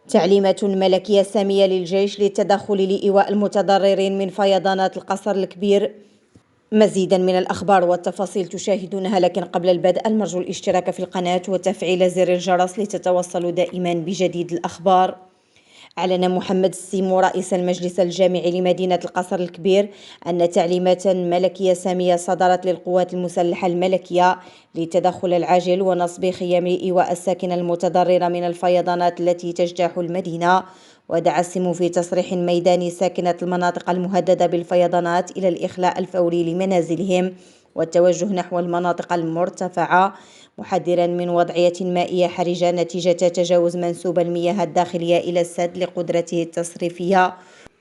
تعليمات ملكية سامية للجيش للتدخل لإيواء المتضررين من فيضانات القصر الكبير. مزيدا من الأخبار والتفاصيل تشاهدونها، لكن قبل البدء المرجو الاشتراك في القناة وتفعيل زر الجرس لتتوصلوا دائما بجديد الأخبار. أعلن محمد السيمو رئيس المجلس الجامعي لمدينة القصر الكبير أن تعليمات ملكية سامية صدرت للقوات المسلحة الملكية للتدخل العاجل ونصب خيام لإيواء الساكنة المتضررة من الفيضانات التي تجتاح المدينة. ودعا السيمو في تصريح ميداني ساكنة المناطق المهددة بالفيضانات إلى الإخلاء الفوري لمنازلهم والتوجه نحو المناطق المرتفعة، محذرا من وضعية مائية حرجة نتيجة تجاوز منسوب المياه الداخلية إلى السد لقدرته التصريفية.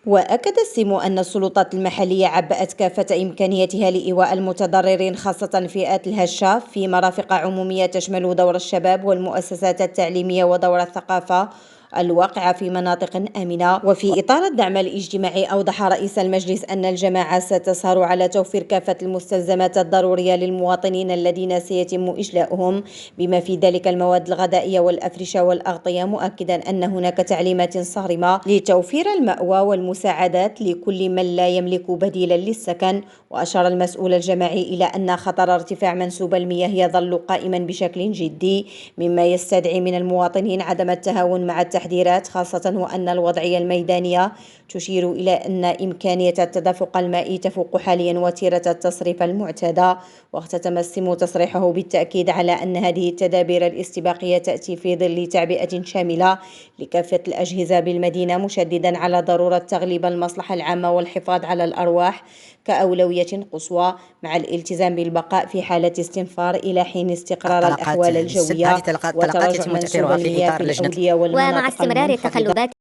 وأكد السيمو أن السلطات المحلية عبأت كافة إمكانياتها لإيواء المتضررين، خاصة فئات الهشة، في مرافق عمومية تشمل دور الشباب والمؤسسات التعليمية ودور الثقافة الواقعة في مناطق آمنة. وفي إطار الدعم الاجتماعي، أوضح رئيس المجلس أن الجماعة ستسهر على توفير كافة المستلزمات الضرورية للمواطنين الذين سيتم إجلاؤهم، بما في ذلك المواد الغذائية والأفرشة والأغطية، مؤكدا أن هناك تعليمات صارمة لتوفير المأوى والمساعدات لكل من لا يملك بديلا للسكن. وأشار المسؤول الجماعي إلى أن خطر ارتفاع منسوب المياه يظل قائما بشكل جدي، مما يستدعي من المواطنين عدم التهاون مع التحذيرات، خاصة وأن الوضعية الميدانية تشير إلى أن إمكانية التدفق المائي تفوق حاليا وتيرة التصريف المعتادة. واختتم السيمو تصريحه بالتأكيد على أن هذه التدابير الاستباقية تأتي في ظل تعبئة شاملة لكافة الأجهزة بالمدينة، مشددا على ضرورة تغليب المصلحة العامة والحفاظ على الأرواح كأولوية قصوى، مع الالتزام بالبقاء في حالة استنفار إلى حين استقرار الأحوال الجوية وتراجع منسوب المياه في الأودية والمناطق ومع استمرار التقلبات